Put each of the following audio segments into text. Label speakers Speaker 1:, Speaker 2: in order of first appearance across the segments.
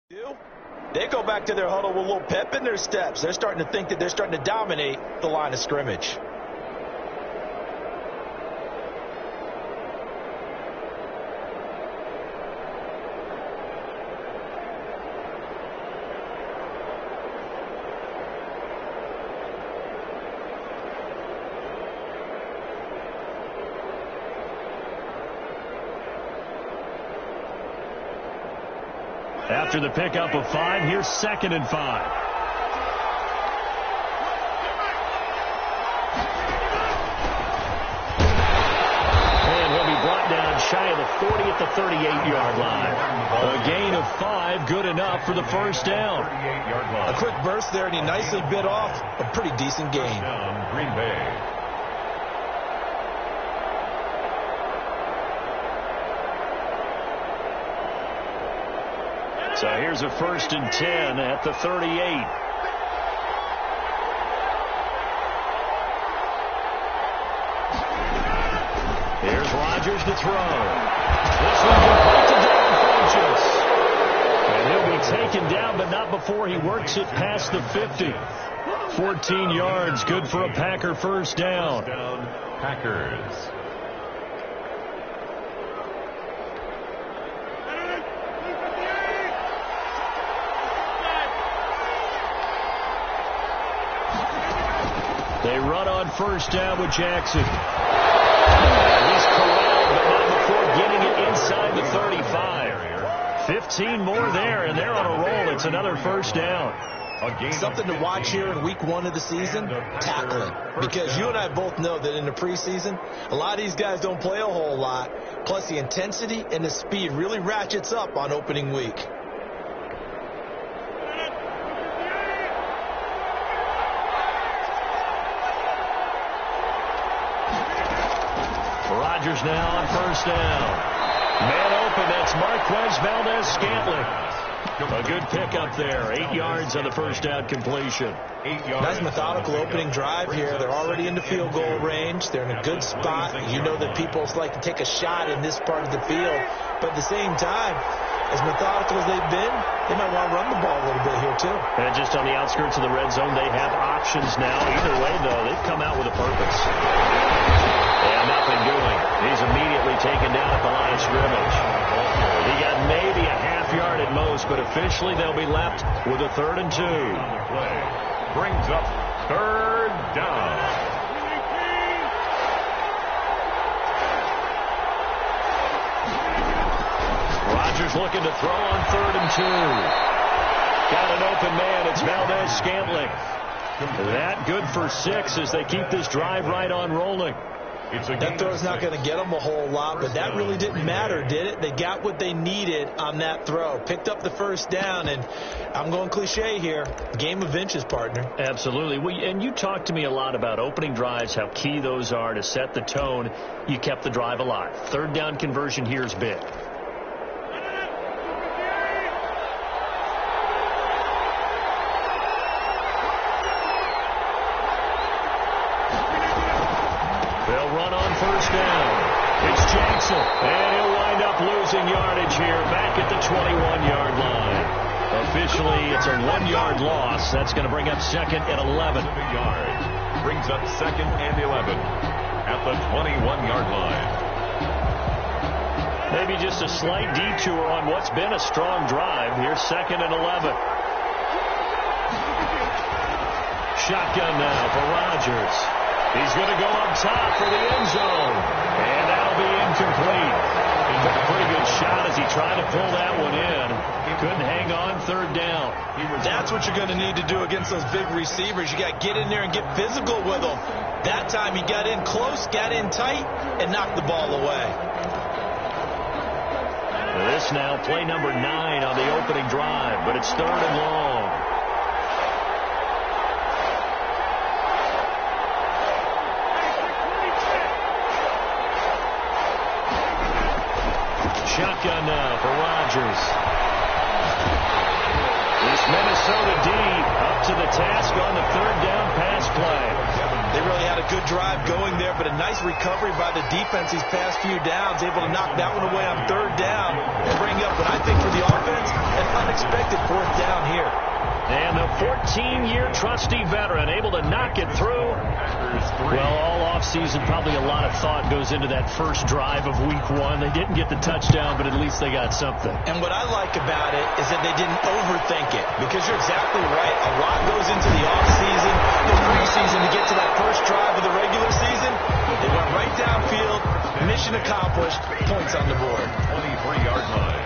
Speaker 1: They go back to their huddle with a little pep in their steps. They're starting to think that they're starting to dominate the line of scrimmage.
Speaker 2: After the pickup of 5, here's 2nd and 5. And he'll be brought down shy of the 40 at the 38-yard line. A gain of 5, good enough for the first down.
Speaker 1: A quick burst there, and he nicely bit off a pretty decent gain.
Speaker 3: Green Bay.
Speaker 2: So here's a 1st and 10 at the 38. Here's Rodgers to throw. This one complete to Devin Funchess. And he'll be taken down, but not before he works it past the 50. 14 yards, good for a Packer first down.
Speaker 3: Packers.
Speaker 2: They run on first down with Jackson. He's corralled, but not before getting it inside the 35. 15 more there, and they're on a roll. It's another first down.
Speaker 1: Something to watch here in week 1 of the season, tackling. Because you and I both know that in the preseason, a lot of these guys don't play a whole lot. Plus, the intensity and the speed really ratchets up on opening week.
Speaker 2: Rodgers now on first down. Man open, that's Marquez Valdez-Scantling. A good pickup there. 8 yards on the first down completion.
Speaker 1: Nice methodical opening drive here. They're already in the field goal range. They're in a good spot. You know that people like to take a shot in this part of the field. But at the same time, as methodical as they've been, they might want to run the ball a little bit here too.
Speaker 2: And just on the outskirts of the red zone, they have options now. Either way, though, they've come out with a purpose. And nothing doing. He's immediately taken down at the line of scrimmage. He got maybe a half yard at most, but officially they'll be left with a 3rd and 2.
Speaker 3: Play brings up 3rd down.
Speaker 2: Rodgers looking to throw on 3rd and 2. Got an open man. It's Valdez-Scantling. That good for 6 as they keep this drive right on rolling.
Speaker 1: That throw's not going to get them a whole lot, but that really didn't matter, did it? They got what they needed on that throw. Picked up the first down, and I'm going cliche here. Game of inches, partner.
Speaker 2: Absolutely. Well, and you talked to me a lot about opening drives, how key those are to set the tone. You kept the drive alive. 3rd down conversion here is big. First down. It's Jackson. And he'll wind up losing yardage here back at the 21-yard line. Officially, it's a 1-yard loss. That's going to bring up 2nd and 11.
Speaker 3: Yards. Brings up 2nd and 11 at the 21-yard line.
Speaker 2: Maybe just a slight detour on what's been a strong drive. Here's 2nd and 11. Shotgun now for Rodgers. He's going to go up top for the end zone. And that'll be incomplete. He took a pretty good shot as he tried to pull that one in. He couldn't hang on 3rd down.
Speaker 1: That's what you're going to need to do against those big receivers. You got to get in there and get physical with them. That time he got in close, got in tight, and knocked the ball away.
Speaker 2: This now play number 9 on the opening drive, but it's 3rd and long. Shotgun now for Rodgers. This Minnesota D up to the task on the 3rd down pass play.
Speaker 1: They really had a good drive going there, but a nice recovery by the defense these past few downs, able to knock that one away on 3rd down and bring up what I think for the offense, an unexpected
Speaker 2: 14-year trusty veteran, able to knock it through. Well, all offseason, probably a lot of thought goes into that first drive of Week 1. They didn't get the touchdown, but at least they got something.
Speaker 1: And what I like about it is that they didn't overthink it, because you're exactly right. A lot goes into the offseason, the preseason, to get to that first drive of the regular season. They went right downfield, mission accomplished, points on the board.
Speaker 3: 23-yard line.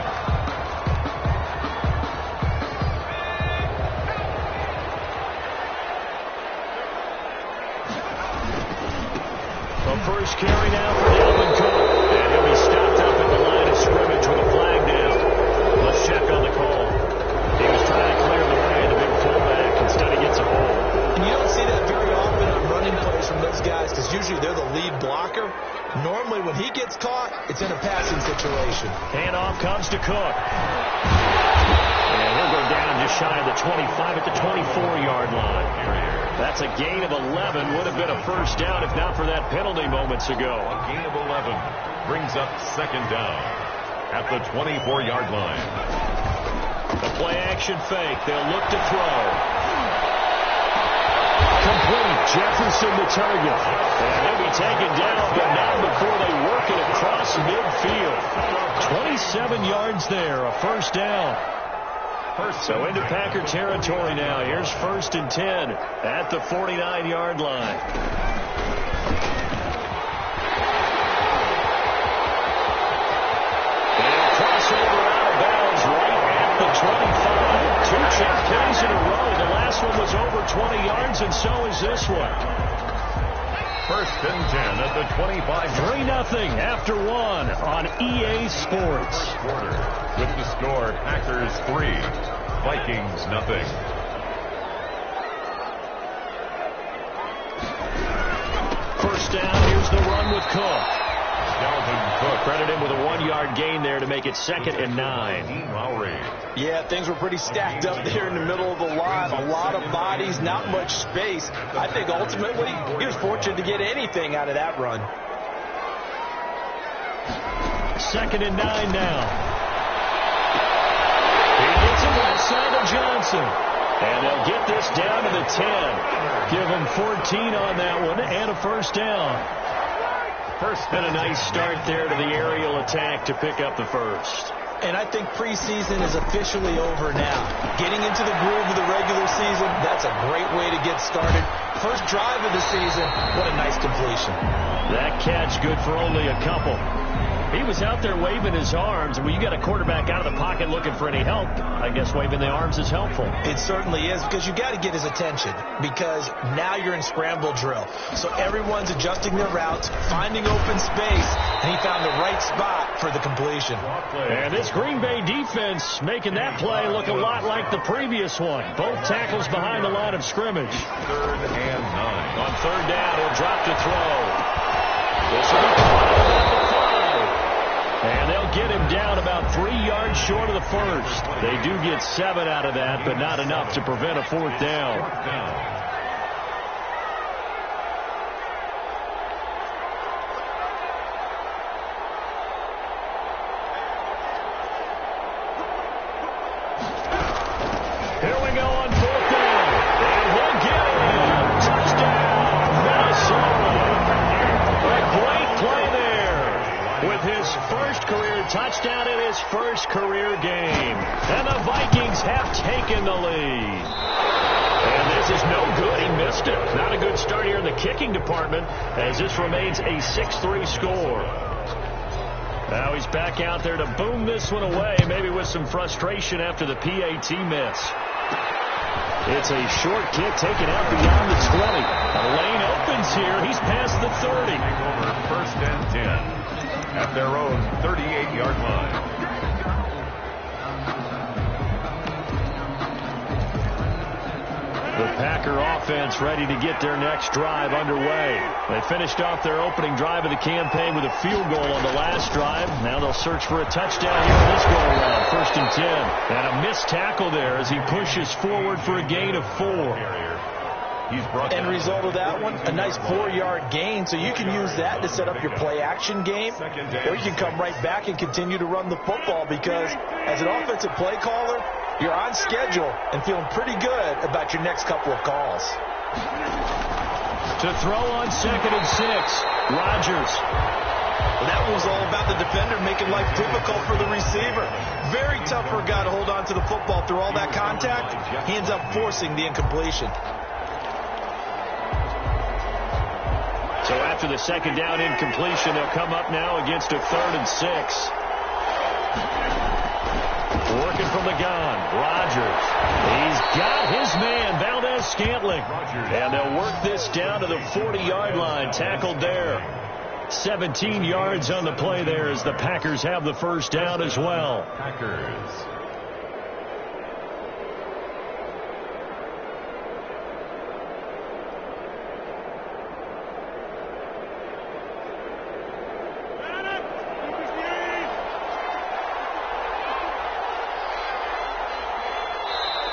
Speaker 2: First carry now for Dalvin Cook. And he'll be stopped up at the line of scrimmage with a flag down. Let's check on the call. He was trying to clear the way, the big fullback. Instead, he gets a hold.
Speaker 1: And you don't see that very often on running plays from those guys, because usually they're the lead blocker. Normally, when he gets caught, it's in a passing situation.
Speaker 2: Handoff comes to Cook. And he'll go down just shy of the 25 at the 24-yard line. That's a gain of 11. Would have been a first down if not for that penalty moments ago.
Speaker 3: A gain of 11 brings up second down at the 24-yard line.
Speaker 2: The play-action fake. They'll look to throw. Complete. Jefferson the target. And he'll be taken down, but not before they work it across midfield. 27 yards there. A first down. So into Packer territory now. Here's 1st and 10 at the 49-yard line. And crossover out of bounds right at the 25. 2 check plays in a row. The last one was over 20 yards, and so is this one.
Speaker 3: 1st and 10 at the 25.
Speaker 2: 3-0 after 1 on EA Sports.
Speaker 3: Quarter with the score, Packers 3, Vikings 0.
Speaker 2: First down, here's the run with Cook.
Speaker 3: Dalvin Cook.
Speaker 2: Credit him with a 1-yard gain there to make it 2nd and 9.
Speaker 3: Lowry.
Speaker 1: Yeah, things were pretty stacked up there in the middle of the line. A lot of bodies, not much space. I think ultimately he was fortunate to get anything out of that run.
Speaker 2: 2nd and 9 now. He gets it left side of Johnson. And they'll get this down to the 10. Give him 14 on that one and a first down. And a nice start there to the aerial attack to pick up the first.
Speaker 1: And I think preseason is officially over now. Getting into the groove of the regular season, that's a great way to get started. First drive of the season, what a nice completion.
Speaker 2: That catch good for only a couple. He was out there waving his arms. When you got a quarterback out of the pocket looking for any help, I guess waving the arms is helpful.
Speaker 1: It certainly is, because you got to get his attention, because now you're in scramble drill. So everyone's adjusting their routes, finding open space, and he found the right spot for the completion.
Speaker 2: And this Green Bay defense making that play look a lot like the previous one. Both tackles behind the line of scrimmage.
Speaker 3: 3rd and 9.
Speaker 2: On 3rd down, he'll drop to throw. This will be caught at the 5. And they'll get him down about 3 yards short of the first. They do get 7 out of that, but not enough to prevent a 4th down. Here we go on 4th down. And he'll get it. Touchdown, Minnesota. A great play there with his first career touchdown in his first career game. And the Vikings have taken the lead. And this is no good. He missed it. Not a good start here in the kicking department, as this remains a 6-3 score. Now he's back out there to boom this one away, maybe with some frustration after the PAT miss. It's a short kick taken out beyond the 20. A lane opens here. He's past the 30.
Speaker 3: Over 1st and 10 at their own 38-yard line.
Speaker 2: The Packer offense ready to get their next drive underway. They finished off their opening drive of the campaign with a field goal on the last drive. Now they'll search for a touchdown here in this go-around. 1st and 10. And a missed tackle there as he pushes forward for a gain of 4.
Speaker 1: End result of that one, a nice 4-yard gain, so you can use that to set up your play-action game, or you can come right back and continue to run the football, because as an offensive play caller, you're on schedule and feeling pretty good about your next couple of calls.
Speaker 2: To throw on 2nd and 6, Rodgers.
Speaker 1: Well, that one was all about the defender making life difficult for the receiver. Very tough for a guy to hold on to the football through all that contact. He ends up forcing the incompletion.
Speaker 2: So after the 2nd down incompletion, they'll come up now against a 3rd and 6. Working from the gun, Rodgers. He's got his man, Valdes-Scantling. And they'll work this down to the 40-yard line, tackled there. 17 yards on the play there as the Packers have the first down as well.
Speaker 3: Packers.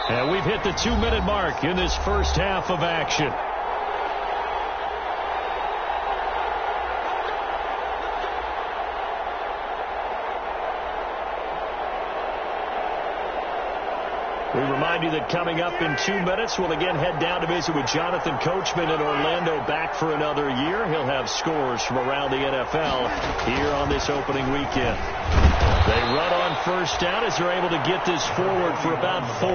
Speaker 2: And we've hit the 2-minute mark in this first half of action. We remind you that coming up in 2 minutes, we'll again head down to visit with Jonathan Coachman in Orlando, back for another year. He'll have scores from around the NFL here on this opening weekend. They run on first down as they're able to get this forward for about 4.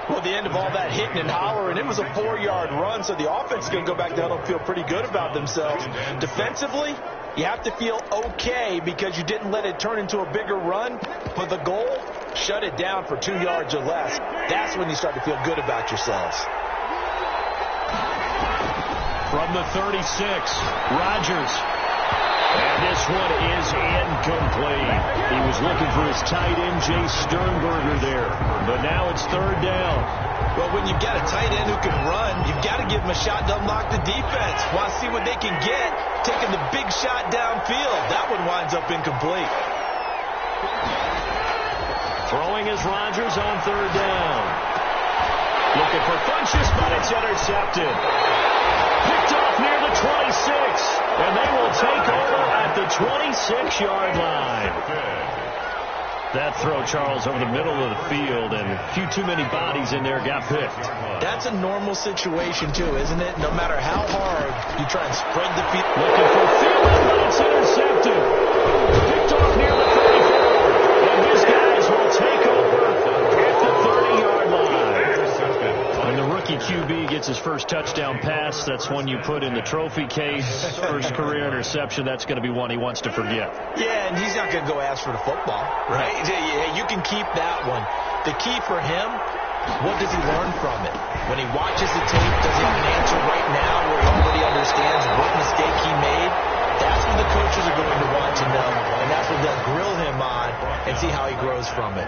Speaker 1: Well, the end of all that hitting and hollering, it was a 4-yard run, so the offense is going to go back down and feel pretty good about themselves. Defensively, you have to feel okay because you didn't let it turn into a bigger run, but the goal, shut it down for 2 yards or less. That's when you start to feel good about yourselves.
Speaker 2: From the 36, Rodgers. And this one is incomplete. He was looking for his tight end, Jay Sternberger there. But now it's 3rd down.
Speaker 1: Well, when you've got a tight end who can run, you've got to give him a shot to unlock the defense. Want to see what they can get, taking the big shot downfield. That one winds up incomplete.
Speaker 2: Throwing is Rodgers on 3rd down. Looking for Funchess, but it's intercepted. Picked off near the 26, and they will take over at the 26-yard line. That throw, Charles, over the middle of the field, and a few too many bodies in there got picked.
Speaker 1: That's a normal situation, too, isn't it? No matter how hard you try and spread the field.
Speaker 2: Looking for Thielen, but it's intercepted. Picked off near the 34, and these guys will take over at the 30-yard line. When the rookie QB gets his first touchdown pass, that's one you put in the trophy case. First career interception, that's going to be one he wants to forget.
Speaker 1: Yeah, and he's not going to go ask for the football, right? Yeah, you can keep that one. The key for him, what does he learn from it? When he watches the tape, does he have an answer right now where he already understands what mistake he made? That's what the coaches are going to want to know, and that's what they'll grill him on and see how he grows from it.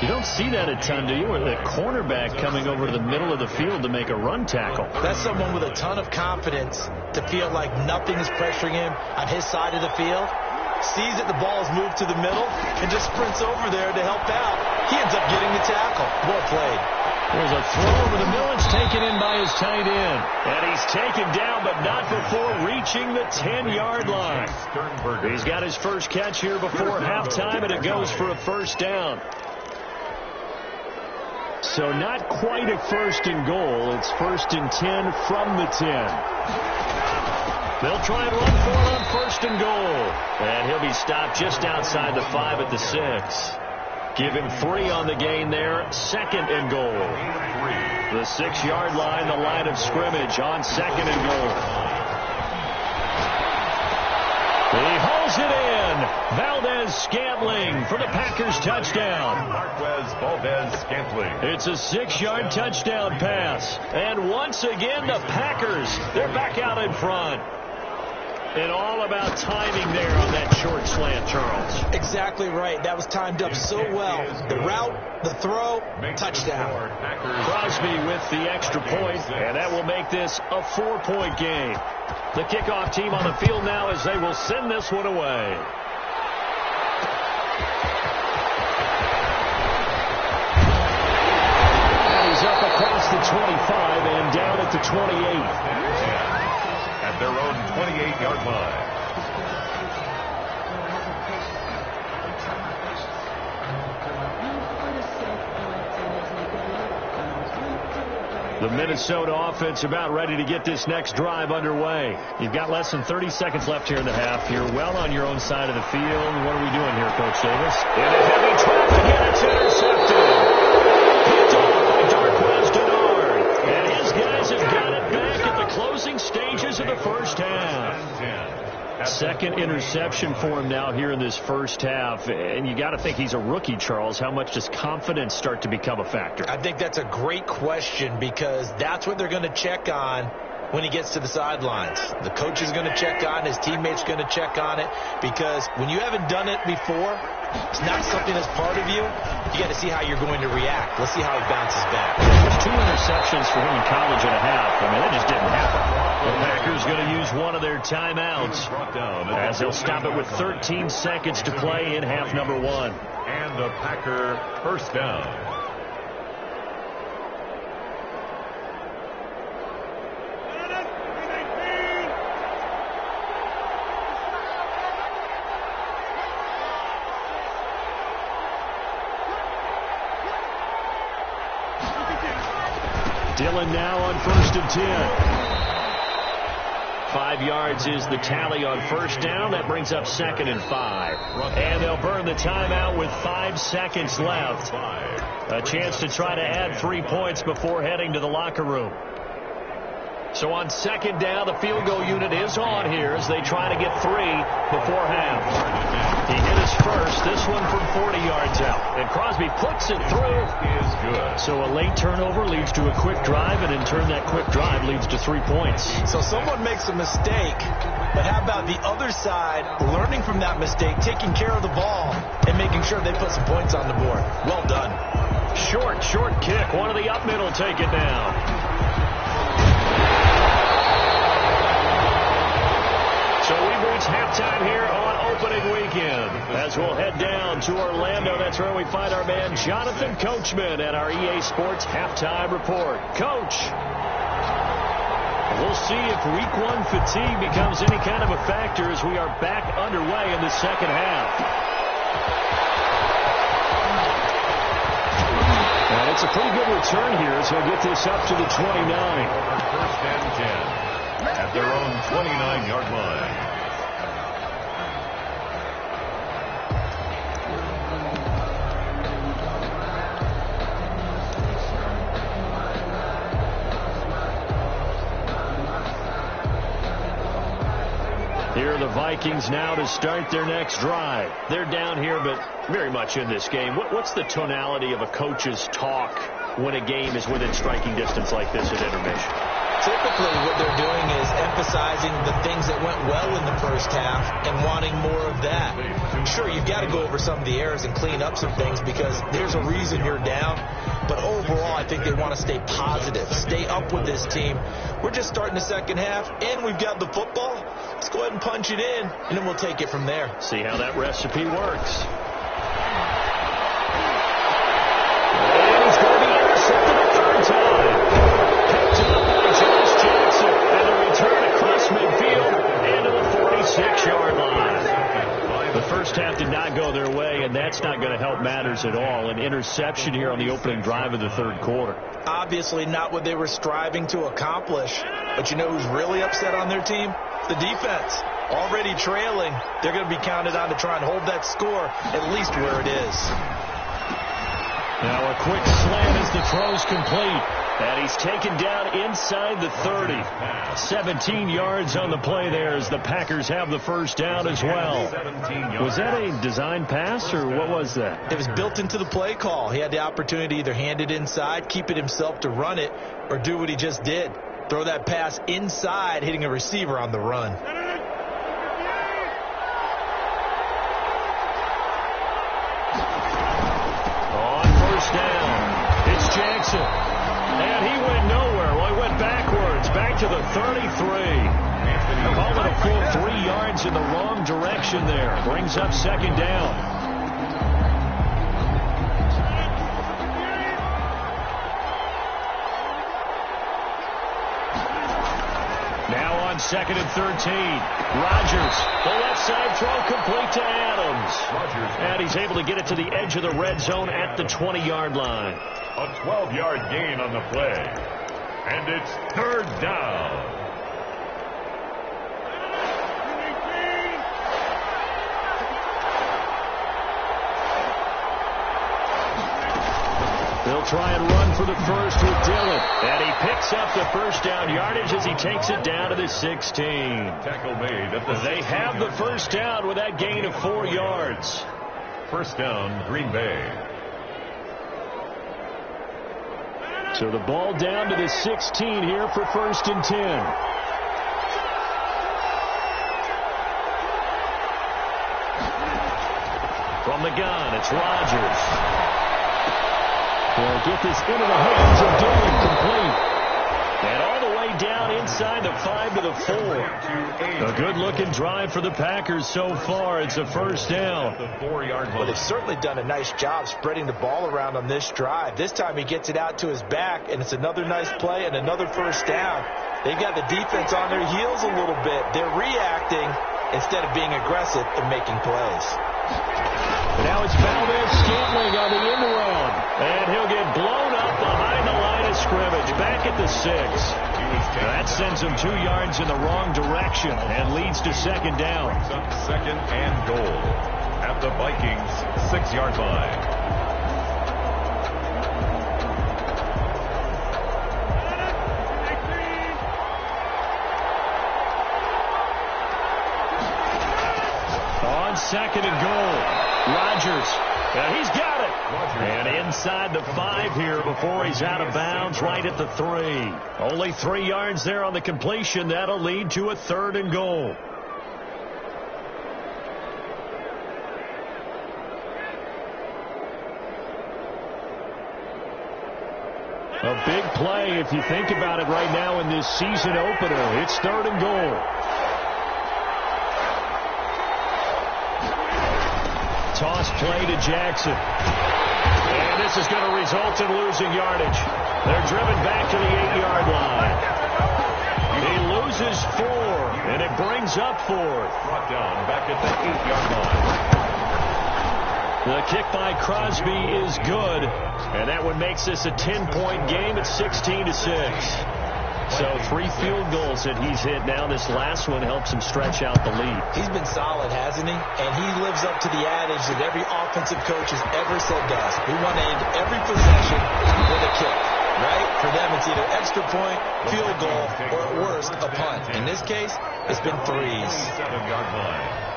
Speaker 2: You don't see that a ton, do you? Where the cornerback coming over to the middle of the field to make a run tackle.
Speaker 1: That's someone with a ton of confidence to feel like nothing is pressuring him on his side of the field. Sees that the ball has moved to the middle and just sprints over there to help out. He ends up getting the tackle. Well played.
Speaker 2: There's a throw over the middle. It's taken in by his tight end. And he's taken down, but not before reaching the 10-yard line. He's got his first catch here before halftime, and it goes for a first down. So not quite a 1st and goal. It's 1st and 10 from the 10. They'll try and run for it on 1st and goal. And he'll be stopped just outside the 5 at the 6. Give him 3 on the gain there. 2nd and goal. The 6-yard line, the line of scrimmage on 2nd and goal. He hauls it in. Valdes-Scantling for the Packers touchdown.
Speaker 3: Marquez Valdes-Scantling.
Speaker 2: It's a 6-yard touchdown pass. And once again, the Packers, they're back out in front. And all about timing there on that short slant, Charles.
Speaker 1: Exactly right. That was timed up so well. The route, the throw, touchdown.
Speaker 2: Crosby with the extra point, and that will make this a 4-point game. The kickoff team on the field now as they will send this one away. And he's up across the 25 and down at the 28.
Speaker 3: At their own 28-yard line.
Speaker 2: The Minnesota offense about ready to get this next drive underway. You've got less than 30 seconds left here in the half. You're well on your own side of the field. What are we doing here, Coach Davis?
Speaker 4: In a heavy traffic, and it's intercepted. Picked off by Darqueze Dennard.
Speaker 2: And his guys have got it back at the closing stages of the first half. Second interception for him now here in this first half. And you got to think he's a rookie, Charles. How much does confidence start to become a factor?
Speaker 1: I think that's a great question because that's what they're going to check on when he gets to the sidelines. The coach is going to check on it. His teammates going to check on it because when you haven't done it before, it's not something that's part of you. You got to see how you're going to react. Let's see how he bounces back.
Speaker 2: There's 2 interceptions for him in college and a half. I mean, that just didn't happen. The Packers going to use one of their timeouts as they'll stop it with 13 seconds to play in half number 1.
Speaker 3: And the Packer first down.
Speaker 2: Dillon now on 1st and 10. 5 yards is the tally on first down. That brings up 2nd and 5. And they'll burn the timeout with 5 seconds left. A chance to try to add 3 points before heading to the locker room. So on 2nd down, the field goal unit is on here as they try to get 3 before half. He hit his first, this one from 40 yards out. And Crosby puts it through.
Speaker 3: Is good.
Speaker 2: So a late turnover leads to a quick drive, and in turn that quick drive leads to 3 points.
Speaker 1: So someone makes a mistake, but how about the other side learning from that mistake, taking care of the ball, and making sure they put some points on the board? Well done.
Speaker 2: Short kick. One of the up middle take it down. So we've reached halftime here on opening weekend. As we'll head down to Orlando, that's where we find our man Jonathan Coachman at our EA Sports Halftime Report. Coach, we'll see if Week 1 fatigue becomes any kind of a factor as we are back underway in the second half. And it's a pretty good return here, so we'll get this up to the 29.
Speaker 3: First and 10. At their own 29-yard line.
Speaker 2: Here are the Vikings now to start their next drive. They're down here, but very much in this game. What's the tonality of a coach's talk when a game is within striking distance like this at intermission?
Speaker 1: Typically what they're doing is emphasizing the things that went well in the first half and wanting more of that. Sure, you've got to go over some of the errors and clean up some things because there's a reason you're down. But overall, I think they want to stay positive, stay up with this team. We're just starting the second half, and we've got the football. Let's go ahead and punch it in, and then we'll take it from there.
Speaker 2: See how that recipe works. And he's going to be intercepted a third time. And a return across midfield into the 46-yard line. The first half did not go their way, and that's not going to help matters at all. An interception here on the opening drive of the third quarter.
Speaker 1: Obviously not what they were striving to accomplish. But you know who's really upset on their team? The defense. Already trailing. They're going to be counted on to try and hold that score at least where it is.
Speaker 2: Now a quick slant as the throw's complete. And he's taken down inside the 30. 17 yards on the play there as the Packers have the first down as well. Was that a design pass or what was that?
Speaker 1: It was built into the play call. He had the opportunity to either hand it inside, keep it himself to run it, or do what he just did. Throw that pass inside, hitting a receiver on the run.
Speaker 2: On first down, it's Jackson. And he went nowhere. Well, he went backwards, back to the 33. Called it a full 3 yards in the wrong direction there. Brings up second down. Now on 2nd and 13. Rodgers, the left side throw complete to Adams. And he's able to get it to the edge of the red zone at the 20-yard line.
Speaker 3: A 12-yard gain on the play. And it's third down.
Speaker 2: They'll try and run for the first with Dillon. And he picks up the first down yardage as he takes it down to the 16.
Speaker 3: Tackle made at the
Speaker 2: They have the first down with that gain of 4 yards.
Speaker 3: First down, Green Bay.
Speaker 2: So the ball down to the 16 here for 1st and 10. From the gun, it's Rodgers. They'll get this into the hands of Dillon, complete. And all the way down inside the 5 to the 4. A good-looking drive for the Packers so far. It's a first down.
Speaker 3: The 4-yard line.
Speaker 1: Well, they've certainly done a nice job spreading the ball around on this drive. This time he gets it out to his back, and it's another nice play and another first down. They've got the defense on their heels a little bit. They're reacting instead of being aggressive and making plays.
Speaker 2: And now it's Valdez-Scantling on the end around. And he'll get blown up behind the line of scrimmage. Back at the 6. That sends him 2 yards in the wrong direction and leads to second down.
Speaker 3: Brings up second and goal at the Vikings 6-yard line.
Speaker 2: On second and goal. Rodgers, and he's got it. And inside the 5 here before he's out of bounds, right at the 3. Only 3 yards there on the completion. That'll lead to a 3rd and goal. A big play if you think about it right now in this season opener. It's 3rd and goal. Toss play to Jackson. And this is going to result in losing yardage. They're driven back to the 8-yard line. He loses 4, and it brings up 4.
Speaker 3: Brought down back at the 8-yard line.
Speaker 2: The kick by Crosby is good, and that one makes this a 10-point game at 16-6. So 3 field goals that he's hit now. This last one helps him stretch out the lead.
Speaker 1: He's been solid, hasn't he? And he lives up to the adage that every offensive coach has ever said to us. We want to end every possession with a kick, right? For them, it's either extra point, field goal, or at worst, a punt. In this case, it's been 3s.
Speaker 3: 7-yard line.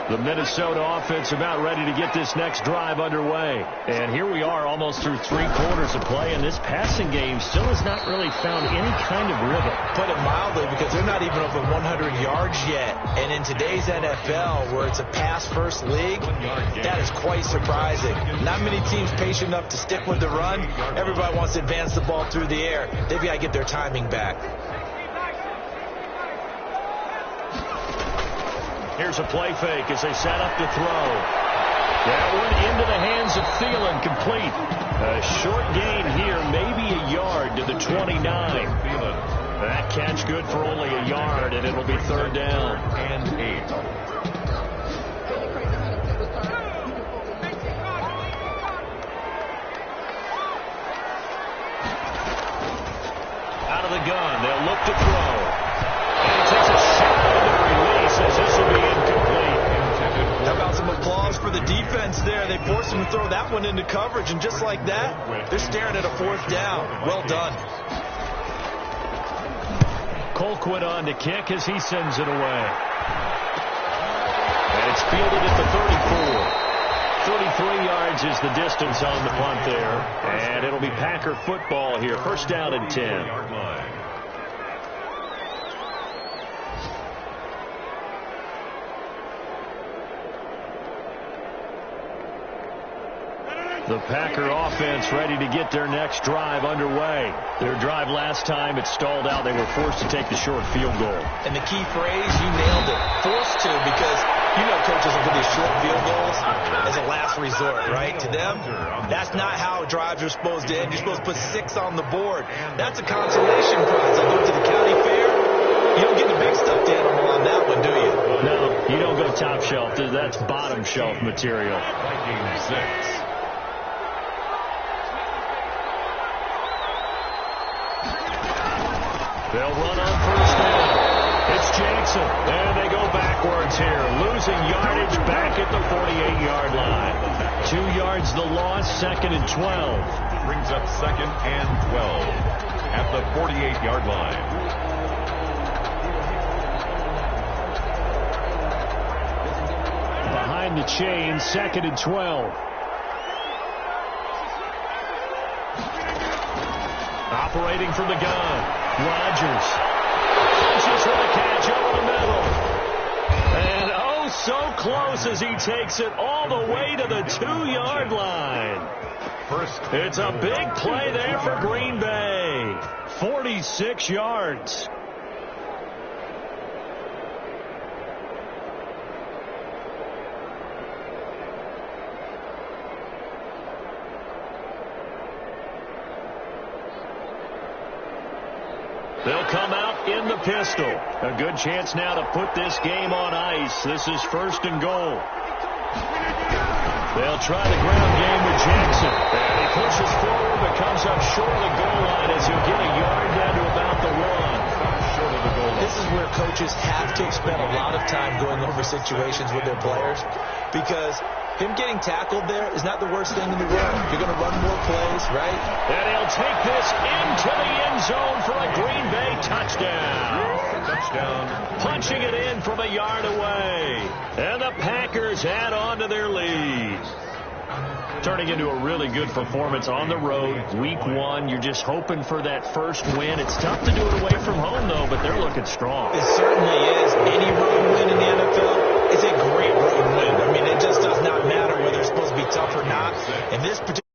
Speaker 2: The Minnesota offense about ready to get this next drive underway. And here we are almost through 3 quarters of play, and this passing game still has not really found any kind of rhythm.
Speaker 1: Put it mildly, because they're not even over 100 yards yet. And in today's NFL, where it's a pass-first league, that is quite surprising. Not many teams patient enough to stick with the run. Everybody wants to advance the ball through the air. They've got to get their timing back.
Speaker 2: Here's a play fake as they set up to throw. That one into the hands of Thielen, complete. A short gain here, maybe a yard to the 29. That catch good for only a yard, and it'll be 3rd down.
Speaker 3: And 8.
Speaker 2: Out of the gun, they'll look to throw. And he takes a shot at the release as this will be incomplete.
Speaker 1: How about some applause for the defense there? They forced him to throw that one into coverage, and just like that, they're staring at a 4th down. Well done.
Speaker 2: Colquitt on to kick as he sends it away. And it's fielded at the 34. 33 yards is the distance on the punt there. And it'll be Packer football here. First down and 10. The Packer offense ready to get their next drive underway. Their drive last time, it stalled out. They were forced to take the short field goal.
Speaker 1: And the key phrase, you nailed it. Forced to, because you know coaches will put these short field goals as a last resort, right? To them, that's not how drives are supposed to end. You're supposed to put 6 on the board. That's a consolation prize. I go to the county fair. You don't get the big stuffed animal on that one, do you?
Speaker 2: No, you don't go top shelf. That's bottom shelf material.
Speaker 3: Vikings 6.
Speaker 2: They'll run on first down. It's Jackson. And they go backwards here. Losing yardage back at the 48-yard line. 2 yards the loss, 2nd and 12.
Speaker 3: Brings up 2nd and 12 at the 48-yard line.
Speaker 2: Behind the chain, 2nd and 12. Operating from the gun, Rodgers. Punches for the catch over the middle. And oh, so close as he takes it all the way to the 2-yard line. It's a big play there for Green Bay. 46 yards. They'll come out in the pistol. A good chance now to put this game on ice. This is 1st and goal. They'll try the ground game with Jackson. And he pushes forward, but comes up short of the goal line as he'll get a yard down to about the 1. Short of the goal line.
Speaker 1: This is where coaches have to spend a lot of time going over situations with their players, because him getting tackled there is not the worst thing in the world. You're going to run more plays, right?
Speaker 2: And he'll take this into the end zone for a Green Bay touchdown.
Speaker 3: Touchdown.
Speaker 2: Punching it in from a yard away. And the Packers add on to their lead. Turning into a really good performance on the road. Week 1, you're just hoping for that first win. It's tough to do it away from home, though, but they're looking strong.
Speaker 1: It certainly is. Any road win in the NFL is a great road win. I mean, it just does not matter whether it's supposed to be tough or not. In this particular